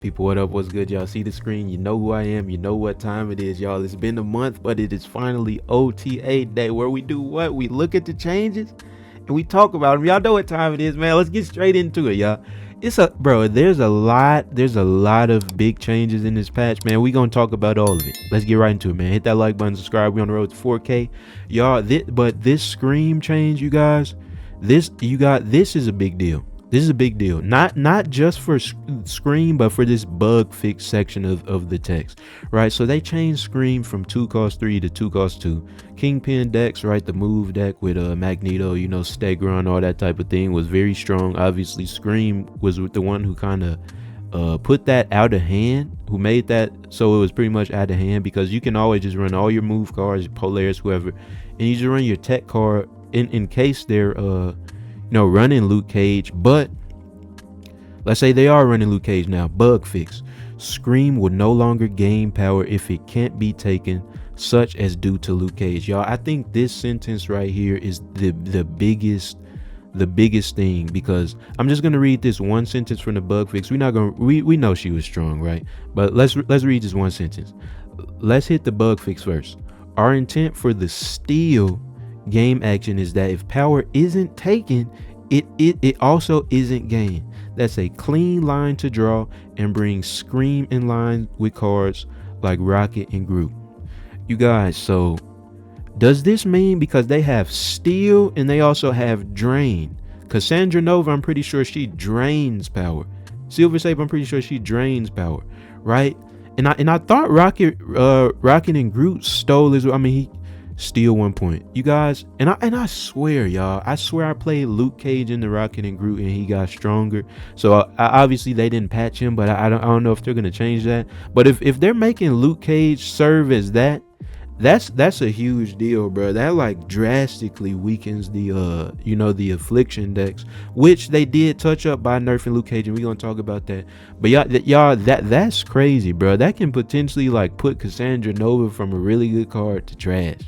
People, what up? What's good? Y'all see the screen? You know who I am. You know what time it is, y'all. It's been a month, but it is finally OTA day where we do what? We look at the changes and we talk about them. Y'all know what time it is, man. Let's get straight into it, y'all. There's a lot of big changes in this patch, man. We gonna talk about all of it. Let's get right into it, man. Hit that like button, subscribe. We on the road to 4K, y'all. But this scream change, you guys, this is a big deal. This is a big deal, not just for Scream, but for this bug fix section of the text, right? So they changed Scream from 2 cost 3 to 2 cost 2. Kingpin decks, right? The move deck with Magneto, Stegron, all that type of thing was very strong. Obviously, Scream was the one who kind of put that out of hand, who made that so it was pretty much out of hand, because you can always just run all your move cards, Polaris, whoever, and you just run your tech card in case they're running Luke Cage. But let's say they are running Luke Cage now. Bug fix. Scream will no longer gain power if it can't be taken, such as due to Luke Cage. Y'all, I think this sentence right here is the biggest thing, because I'm just gonna read this one sentence from the bug fix. We know she was strong, right? But let's read this one sentence. Let's hit the bug fix first. Our intent for the steal game action is that if power isn't taken, it also isn't gained. That's a clean line to draw and bring Scream in line with cards like Rocket and Groot. You guys, so does this mean, because they have steal and they also have drain? Cassandra Nova, I'm pretty sure she drains power. Silver Sable, I'm pretty sure she drains power, right? And I thought Rocket and Groot stole his. I mean, he steal 1 point, you guys. And I swear, y'all, I played Luke Cage in the Rocket and Groot and he got stronger. So obviously they didn't patch him, but I don't know if they're gonna change that. But if they're making Luke Cage serve as that's a huge deal, bro. That like drastically weakens the the affliction decks, which they did touch up by nerfing Luke Cage, and we're gonna talk about that. But y'all, that's crazy, bro. That can potentially like put Cassandra Nova from a really good card to trash.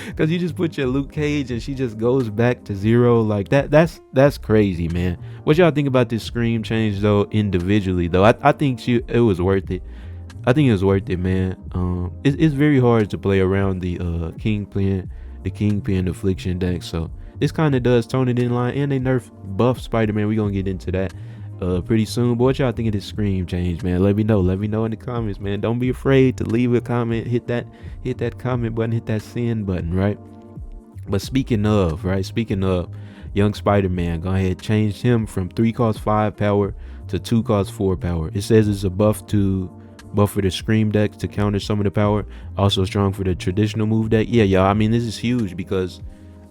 Because you just put your Luke Cage and she just goes back to 0 like that. That's crazy, man. What y'all think about this Scream change though, individually though? I think it was worth it. I think it was worth it, man. It's very hard to play around the Kingpin affliction deck, so this kind of does tone it in line. And they nerf buff Spider-Man. We're gonna get into that pretty soon. But what y'all think of this Scream change, man? Let me know in the comments, man. Don't be afraid to leave a comment. Hit that comment button, hit that send button, right? But speaking of young Spider-Man, go ahead, changed him from 3 cost 5 power to 2 cost 4 power. It says it's a buff for the Scream deck to counter some of the power. Also strong for the traditional move deck. Yeah, y'all. I mean, this is huge because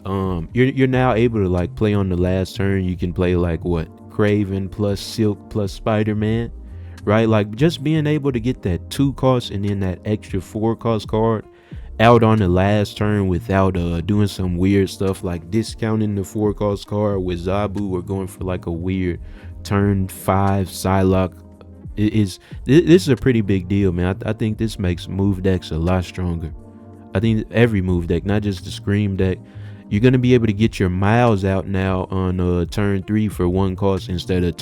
you're now able to like play on the last turn. You can play like what? Kraven plus Silk plus Spider-Man, right? Like just being able to get that 2 cost and then that extra 4 cost card out on the last turn without doing some weird stuff like discounting the 4 cost card with Zabu or going for like a weird turn 5 Psylocke. This is a pretty big deal, man. I think this makes move decks a lot stronger. I think every move deck, not just the Scream deck, you're gonna be able to get your Miles out now on turn 3 for 1 cost instead of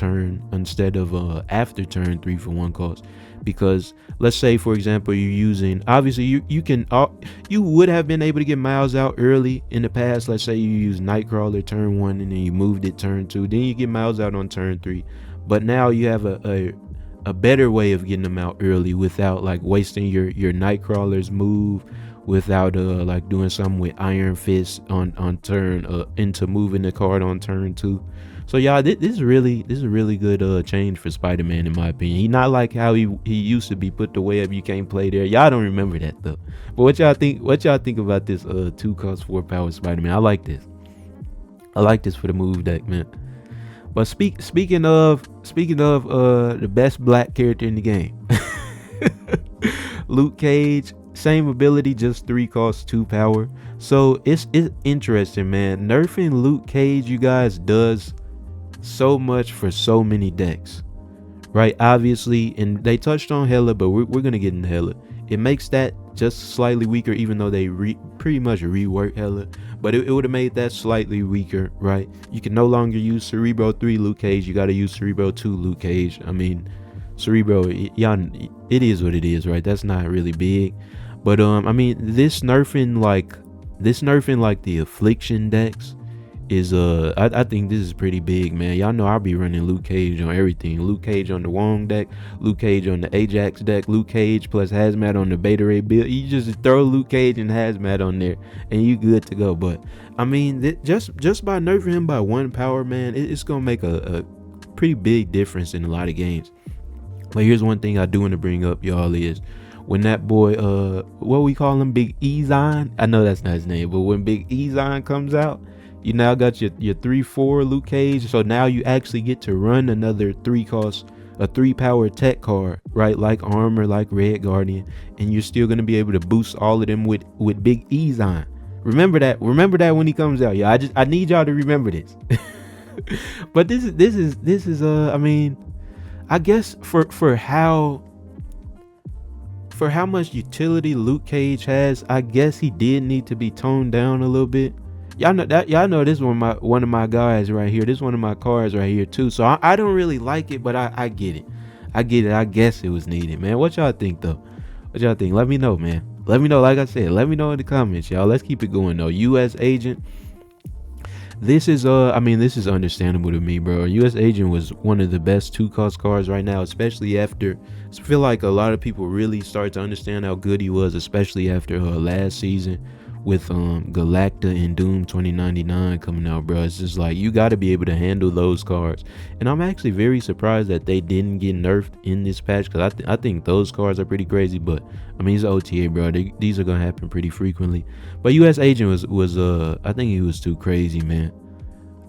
after turn 3 for 1 cost. Because let's say, for example, you're using, obviously you would have been able to get Miles out early in the past. Let's say you use Nightcrawler turn 1 and then you moved it turn 2, then you get Miles out on turn 3. But now you have a better way of getting them out early without like wasting your Nightcrawler's move, without like doing something with Iron Fist on turn into moving the card on turn 2. So y'all, this is a really good change for Spider-Man, in my opinion. He not like how he used to be put the way up, you can't play there. Y'all don't remember that though. But what y'all think about this 2 cost 4 power Spider-Man? I like this for the move deck, man. But speaking of the best black character in the game, Luke Cage, same ability, just 3 cost 2 power. So it's interesting, man. Nerfing Luke Cage, you guys, does so much for so many decks, right? Obviously, and they touched on Hela, but we're gonna get into Hela. It makes that just slightly weaker, even though they pretty much reworked Hela. But it would have made that slightly weaker, right? You can no longer use Cerebro 3 Luke Cage. You got to use Cerebro 2 Luke Cage. I mean, Cerebro, y'all, it is what it is, right? That's not really big, but I mean, this nerfing like the affliction decks is I think this is pretty big, man. Y'all know I'll be running Luke Cage on everything. Luke Cage on the Wong deck, Luke Cage on the Ajax deck, Luke Cage plus Hazmat on the Beta Ray build. You just throw Luke Cage and Hazmat on there and you good to go. But I mean, just by nerfing him by 1 power, man, it's gonna make a pretty big difference in a lot of games. But here's one thing I do want to bring up, y'all, is when that boy, what we call him, Big Ezine. I know that's not his name, but when Big Ezine comes out, you now got your 3/4 Luke Cage. So now you actually get to run another 3 power tech card, right? Like Armor, like Red Guardian, and you're still gonna be able to boost all of them with Big Ezine. Remember that when he comes out, yeah. I need y'all to remember this. But this is I mean, I guess for how much utility Luke Cage has, I guess he did need to be toned down a little bit. Y'all know this one of my guys right here. This one of my cards right here too. So I don't really like it, but I get it. I guess it was needed, man. What y'all think though? What y'all think? Let me know, man. Let me know. Like I said, let me know in the comments, y'all. Let's keep it going though. US Agent. This is I mean, this is understandable to me, bro. US Agent was one of the best 2-cost cards right now, especially after I feel like a lot of people really start to understand how good he was, especially after last season with Galacta and Doom 2099 coming out, bro. It's just like you got to be able to handle those cards, and I'm actually very surprised that they didn't get nerfed in this patch, because I think those cards are pretty crazy. But I mean, it's OTA, bro. These are gonna happen pretty frequently. But US Agent was I think he was too crazy, man.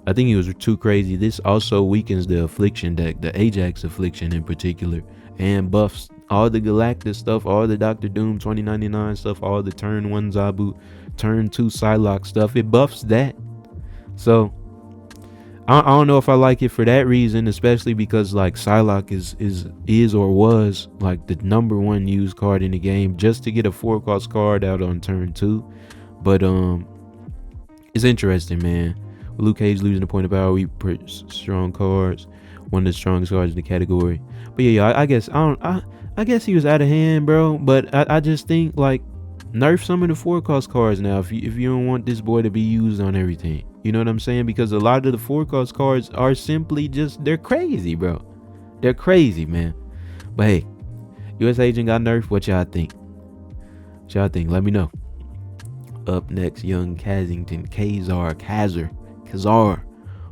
I think he was too crazy. This also weakens the Affliction deck, the Ajax Affliction in particular, and buffs all the Galactus stuff, all the Dr. Doom 2099 stuff, all the turn 1 Zabu, turn 2 Psylocke stuff. It buffs that. So I don't know if I like it for that reason, especially because like Psylocke is or was like the #1 used card in the game just to get a 4-cost card out on turn 2. But it's interesting, man. Luke Cage losing a point of power, we put strong cards, one of the strongest cards in the category. But yeah, I guess I guess he was out of hand, bro. But I just think like nerf some of the 4-cost cards now if you don't want this boy to be used on everything. You know what I'm saying? Because a lot of the 4-cost cards are simply just, they're crazy, bro. They're crazy, man. But hey, US Agent got nerfed. What y'all think? Let me know. Up next, Young Kazington, Kazar.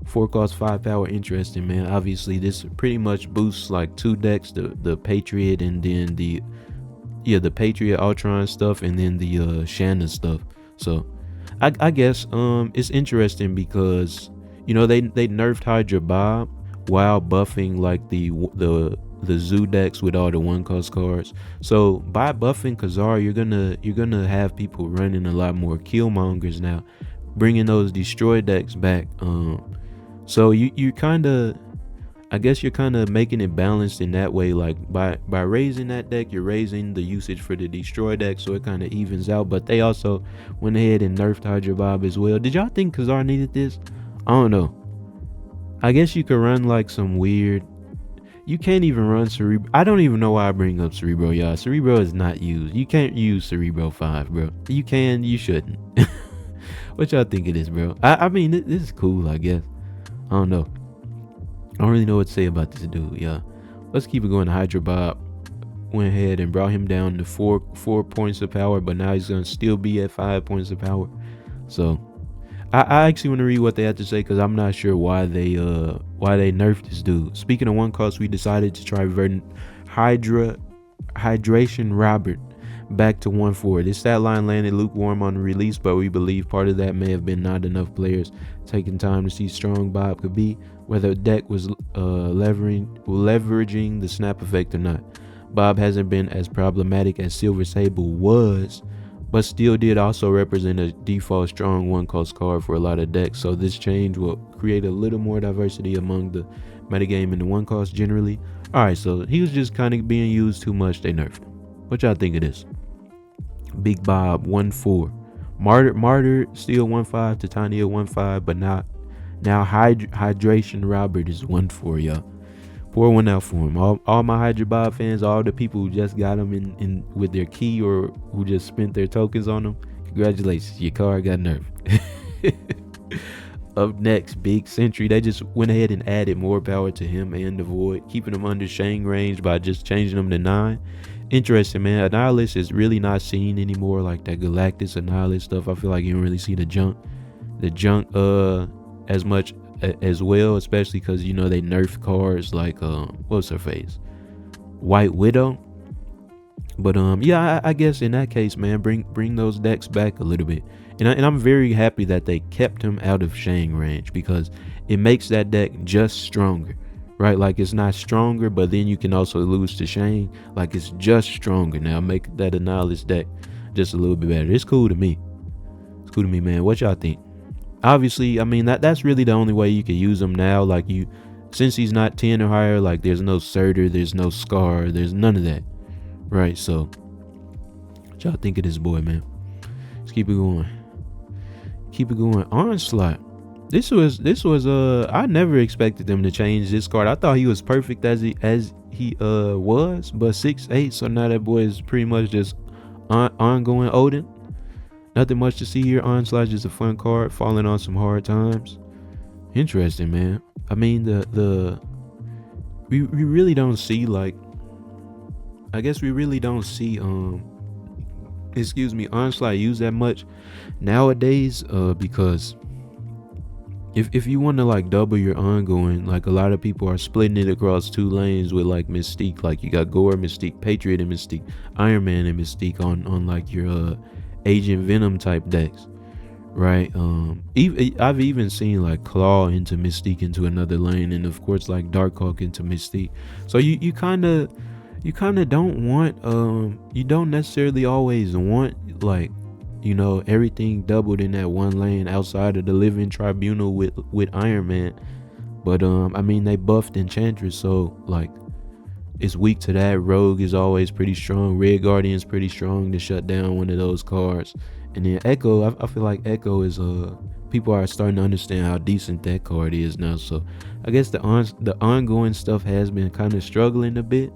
4-cost 5 power. Interesting, man. Obviously this pretty much boosts like 2 decks, the Patriot and then the Patriot Ultron stuff, and then the Shanna stuff. So I guess it's interesting because you know they nerfed Hydra Bob while buffing like the Zoo decks with all the 1-cost cards. So by buffing Kazar, you're gonna have people running a lot more Killmongers now, bringing those destroy decks back. So you kind of, I guess you're kind of making it balanced in that way. Like by raising that deck, you're raising the usage for the destroy deck, so it kind of evens out. But they also went ahead and nerfed Hydra Bob as well. Did y'all think Kazar needed this? I don't know. I guess you could run like some weird. You can't even run Cerebro. I don't even know why I bring up Cerebro, y'all. Cerebro is not used. You can't use Cerebro 5, bro. You can, you shouldn't. What y'all think of this, bro? I mean, this is cool, I guess. I don't know. I don't really know what to say about this dude, yeah. Let's keep it going. Hydra Bob went ahead and brought him down to 4 points of power, but now he's gonna still be at 5 points of power. So I actually want to read what they had to say, because I'm not sure why they nerfed this dude. Speaking of 1-cost, we decided to try reverting Hydration Robert back to 1/4. This stat line landed lukewarm on the release, but we believe part of that may have been not enough players taking time to see strong Bob could be, whether a deck was leveraging the snap effect or not. Bob hasn't been as problematic as Silver Sable was, but still did also represent a default strong 1-cost card for a lot of decks. So this change will create a little more diversity among the metagame and the 1-cost generally. Alright, so he was just kind of being used too much. They nerfed him. What y'all think of this? Big Bob 1/4. Martyr still 1/5. Titania 1/5, but now Hydration Robert is 1/4, y'all. Pour one out for him. All my Hydra Bob fans, all the people who just got them in with their key or who just spent their tokens on them. Congratulations, your car got nerfed. Up next, Big Sentry. They just went ahead and added more power to him and the Void, keeping them under Shang range by just changing them to 9. Interesting, man. Annihilus is really not seen anymore, like that Galactus Annihilus stuff. I feel like you don't really see the junk as much as well, especially because you know they nerf cards like what's her face, White Widow. But yeah, I guess in that case, man, bring those decks back a little bit. And I'm very happy that they kept him out of Shang range, because it makes that deck just stronger, right? Like, it's not stronger, but then you can also lose to Shang. Like, it's just stronger now. Make that Annihilus deck just a little bit better. It's cool to me. It's cool to me, man. What y'all think? Obviously, I mean, that's really the only way you can use him now. Like, since he's not 10 or higher, like, there's no Surtur, there's no Scar, there's none of that, right? So, what y'all think of this boy, man? Let's keep it going. Keep it going. Onslaught. This was I never expected them to change this card. I thought he was perfect as he was, but 6'8", so now that boy is pretty much just ongoing Odin. Nothing much to see here. Onslaught just a fun card, falling on some hard times. Interesting, man. I mean, we really don't see, like, I guess we really don't see Onslaught use that much nowadays, because if you want to like double your ongoing, like, a lot of people are splitting it across 2 lanes with like Mystique. Like, you got Gore, Mystique, Patriot, and Mystique, Iron Man and Mystique on like your Agent Venom type decks, right? I've even seen like Claw into Mystique into another lane, and of course like Darkhawk into Mystique. So you kind of don't want you don't necessarily always want, like, you know, everything doubled in that one lane outside of the Living Tribunal with Iron Man. But I mean, they buffed Enchantress, so like it's weak to that. Rogue is always pretty strong. Red Guardian's pretty strong to shut down one of those cards. And then Echo, I feel like Echo is people are starting to understand how decent that card is now. So I guess the ongoing stuff has been kind of struggling a bit.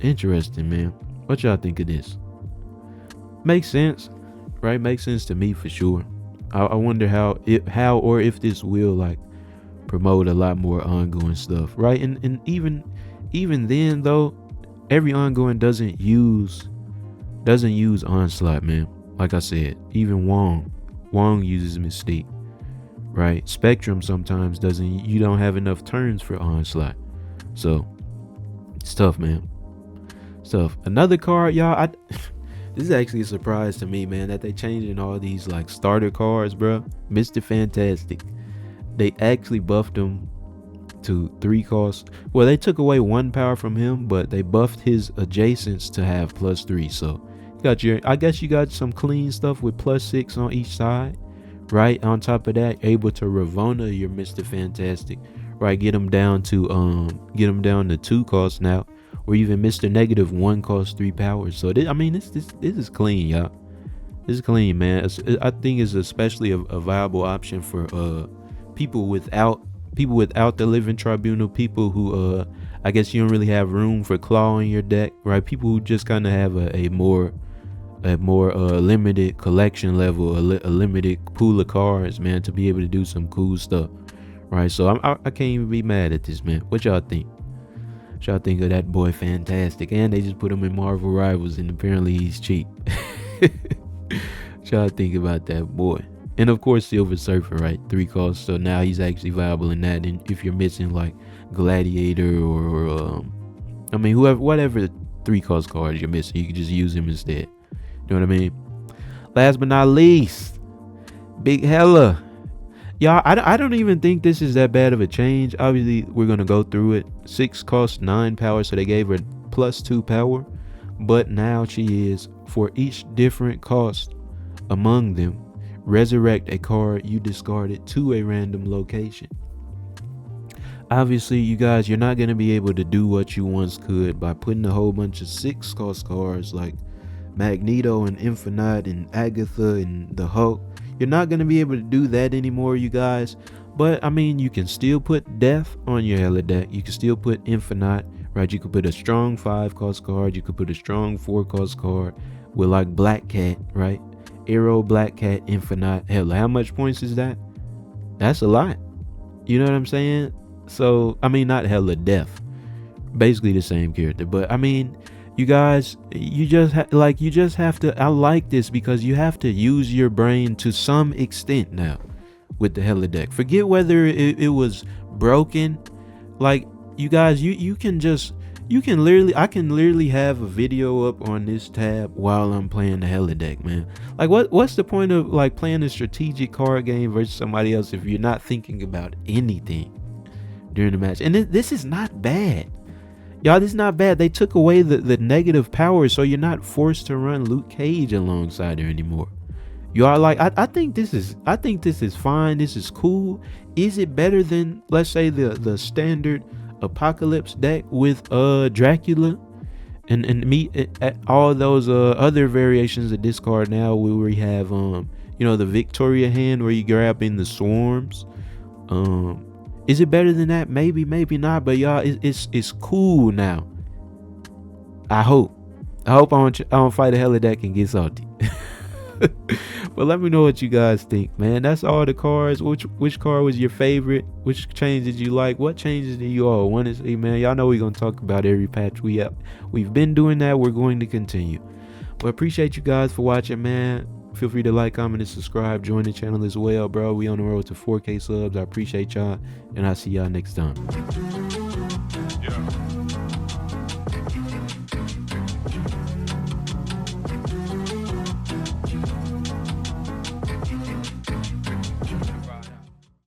Interesting, man. What y'all think of this? Makes sense, right? Makes sense to me for sure. I wonder how or if this will like promote a lot more ongoing stuff, right? And even then though, every ongoing doesn't use Onslaught, man. Like I said, even Wong uses Mystique, right? Spectrum sometimes doesn't. You don't have enough turns for Onslaught, so it's tough, man. Stuff. Another card, y'all. This is actually a surprise to me, man, that they changing all these like starter cards, bro. Mr. Fantastic. They actually buffed him to 3 costs. Well, they took away 1 power from him, but they buffed his adjacents to have +3. So I guess you got some clean stuff with +6 on each side, right? On top of that, able to Ravonna your Mr. Fantastic, right? Get him down to 2 costs now. Or even Mr. Negative 1 costs 3 powers. So this is clean, y'all. This is clean, man. I think it's especially a viable option for people without the Living Tribunal, people who I guess you don't really have room for Claw in your deck, right? People who just kind of have a more limited collection level, a limited pool of cards, man, to be able to do some cool stuff, right? So I can't even be mad at this, man. What y'all think? What y'all think of that boy Fantastic? And they just put him in Marvel Rivals, and apparently he's cheap. What y'all think about that boy? And of course, Silver Surfer, right? 3 costs, so now he's actually viable in that. And if you're missing like Gladiator or I mean, whatever 3 cost cards you're missing, you can just use him instead. You know what I mean? Last but not least, Big Hella. Y'all, I don't even think this is that bad of a change. Obviously, we're going to go through it. 6 costs 9 power, so they gave her +2 power. But now she is, for each different cost among them, resurrect a card you discarded to a random location. Obviously, you guys, you're not going to be able to do what you once could by putting a whole bunch of 6 cost cards like Magneto and Infinite and Agatha and the Hulk. You're not going to be able to do that anymore, you guys. But I mean, you can still put death on your holodeck. You can still put infinite, right? You could put a strong 5 cost card. You could put a strong 4 cost card with like Black Cat, right? Arrow, Black Cat, infinite. Hell, how much points is that? That's a lot. You know what I'm saying? So I mean, not hella death. Basically the same character, but I mean, you guys, you just have to. I like this because you have to use your brain to some extent now with the holodeck. Forget whether it was broken. Like, you guys, you can literally, I can literally have a video up on this tab while I'm playing the holodeck, man. Like, what's the point of like playing a strategic card game versus somebody else if you're not thinking about anything during the match? And this is not bad. Y'all, this is not bad. They took away the negative power, so you're not forced to run Luke Cage alongside her anymore. Y'all, like, I think this is fine. This is cool. Is it better than, let's say, the standard Apocalypse deck with Dracula and all those other variations of discard now, where we have the Victoria hand where you grab in the swarms? Is it better than that? Maybe, maybe not. But y'all, it's cool now. I hope I don't fight a holodeck and get salty. But let me know what you guys think, man. That's all the cards. Which card was your favorite? Which change did you like? What changes do you all want to see, man? Y'all know we're gonna talk about every patch we've been doing that. We're going to continue. But appreciate you guys for watching, man. Feel free to like, comment, and subscribe. Join the channel as well, bro. We on the road to 4K subs. I appreciate y'all, and I'll see y'all next time. Yeah.